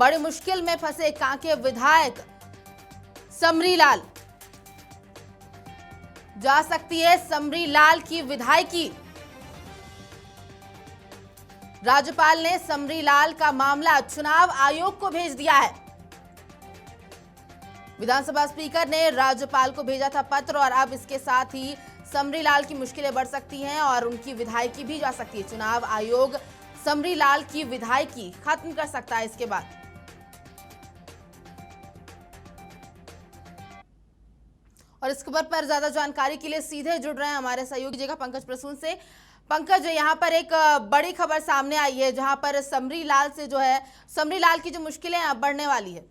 बड़ी मुश्किल में फंसे कांके विधायक समरीलाल। जा सकती है समरीलाल की विधायकी। राज्यपाल ने समरीलाल का मामला चुनाव आयोग को भेज दिया है। विधानसभा स्पीकर ने राज्यपाल को भेजा था पत्र और अब इसके साथ ही समरीलाल की मुश्किलें बढ़ सकती हैं और उनकी विधायकी भी जा सकती है। चुनाव आयोग समरीलाल की विधायकी खत्म कर सकता है इसके बाद। और इस खबर पर ज्यादा जानकारी के लिए सीधे जुड़ रहे हैं हमारे सहयोगी जगह पंकज प्रसून से। पंकज, यहाँ पर एक बड़ी खबर सामने आई है जहां पर समरीलाल की जो मुश्किलें बढ़ने वाली है।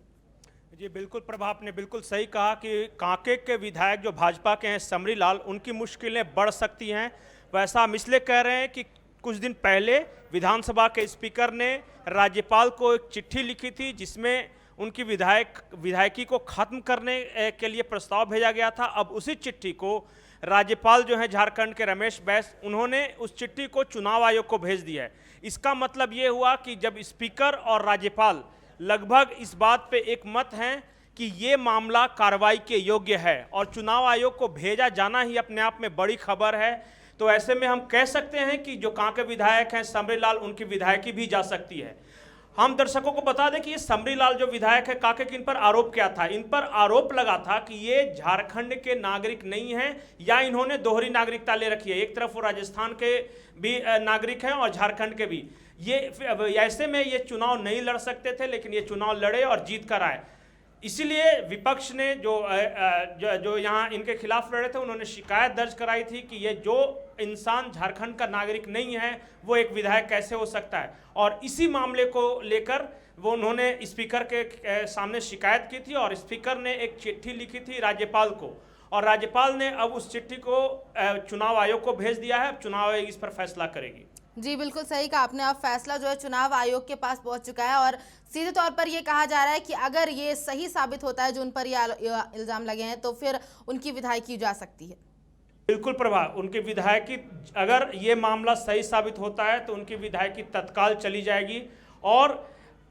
जी बिल्कुल प्रभा, आपने बिल्कुल सही कहा कि कांके के विधायक जो भाजपा के हैं समरीलाल, उनकी मुश्किलें बढ़ सकती हैं। वैसा हम इसलिए कह रहे हैं कि कुछ दिन पहले विधानसभा के स्पीकर ने राज्यपाल को एक चिट्ठी लिखी थी जिसमें उनकी विधायकी को खत्म करने के लिए प्रस्ताव भेजा गया था। अब उसी चिट्ठी को राज्यपाल जो है झारखंड के रमेश बैस, उन्होंने उस चिट्ठी को चुनाव आयोग को भेज दिया है। इसका मतलब ये हुआ कि जब स्पीकर और राज्यपाल लगभग इस बात पे एक मत हैं कि ये मामला कार्रवाई के योग्य है और चुनाव आयोग को भेजा जाना ही अपने आप में बड़ी खबर है, तो ऐसे में हम कह सकते हैं कि जो कांके विधायक हैं समरीलाल, उनकी विधायकी भी जा सकती है। हम दर्शकों को बता दें कि ये समरीलाल जो विधायक है कांके के, इन पर आरोप क्या था? इन पर आरोप लगा था कि ये झारखंड के नागरिक नहीं हैं या इन्होंने दोहरी नागरिकता ले रखी है। एक तरफ वो राजस्थान के भी नागरिक हैं और झारखंड के भी। ये ऐसे में ये चुनाव नहीं लड़ सकते थे, लेकिन ये चुनाव लड़े और जीत कर आए। इसीलिए विपक्ष ने जो यहाँ इनके खिलाफ लड़े थे, उन्होंने शिकायत दर्ज कराई थी कि ये जो इंसान झारखंड का नागरिक नहीं है वो एक विधायक कैसे हो सकता है। और इसी मामले को लेकर वो उन्होंने स्पीकर के सामने शिकायत की थी और स्पीकर ने एक चिट्ठी लिखी थी राज्यपाल को और राज्यपाल ने अब उस चिट्ठी को चुनाव आयोग को भेज दिया है। चुनाव आयोग इस पर फैसला करेगी। जी बिल्कुल सही कहा आपने। अब फैसला जो है चुनाव आयोग के पास पहुंच चुका है और सीधे तौर पर ये कहा जा रहा है कि अगर ये सही साबित होता है जो उन पर ये इल्जाम लगे हैं तो फिर उनकी विधायकी जा सकती है। बिल्कुल प्रभा, उनकी विधायकी, अगर ये मामला सही साबित होता है तो उनकी विधायकी तत्काल चली जाएगी। और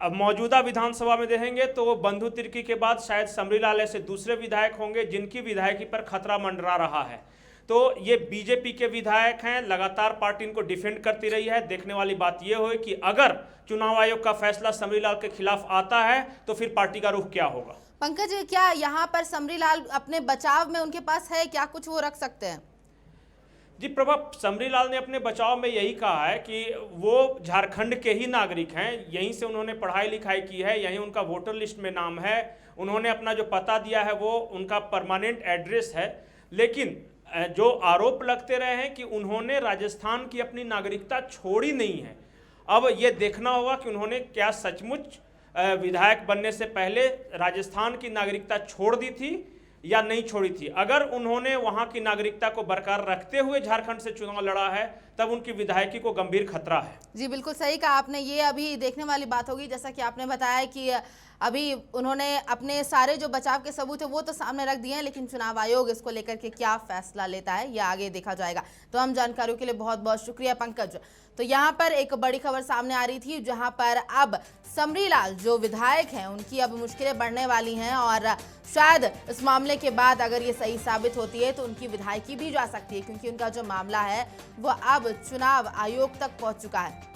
अब मौजूदा विधानसभा में देखेंगे तो बंधु तिर्की के बाद शायद समरीलाल ऐसे दूसरे विधायक होंगे जिनकी विधायकी पर खतरा मंडरा रहा है। तो ये बीजेपी के विधायक हैं, लगातार पार्टी इनको डिफेंड करती रही है। देखने वाली बात यह हो कि अगर चुनाव आयोग का फैसला समरीलाल के खिलाफ आता है तो फिर पार्टी का रुख क्या होगा। पंकज, क्या यहाँ पर समरीलाल अपने बचाव में उनके पास है क्या कुछ वो रख सकते हैं? जी प्रभा, समरीलाल ने अपने बचाव में यही कहा है कि वो झारखंड के ही नागरिक हैं, यहीं से उन्होंने पढ़ाई लिखाई की है, यहीं उनका वोटर लिस्ट में नाम है, उन्होंने अपना जो पता दिया है वो उनका परमानेंट एड्रेस है। लेकिन जो आरोप लगते रहे हैं कि उन्होंने राजस्थान की अपनी नागरिकता छोड़ी नहीं है, अब ये देखना होगा कि उन्होंने क्या सचमुच विधायक बनने से पहले राजस्थान की नागरिकता छोड़ दी थी या नहीं छोड़ी थी। अगर उन्होंने वहां की नागरिकता को बरकरार रखते हुए झारखंड से चुनाव लड़ा है तब उनकी विधायकी को गंभीर खतरा है। जी बिल्कुल सही कहा आपने। ये अभी देखने वाली बात होगी, जैसा कि आपने बताया कि अभी उन्होंने अपने सारे जो बचाव के सबूत है वो तो सामने रख दिए हैं, लेकिन चुनाव आयोग इसको लेकर के क्या फैसला लेता है ये आगे देखा जाएगा। तो हम जानकारियों के लिए बहुत बहुत शुक्रिया पंकज। तो यहाँ पर एक बड़ी खबर सामने आ रही थी जहां पर अब समरीलाल जो विधायक हैं उनकी अब मुश्किलें बढ़ने वाली हैं और शायद इस मामले के बाद अगर ये सही साबित होती है तो उनकी विधायकी भी जा सकती है, क्योंकि उनका जो मामला है वो अब चुनाव आयोग तक पहुंच चुका है।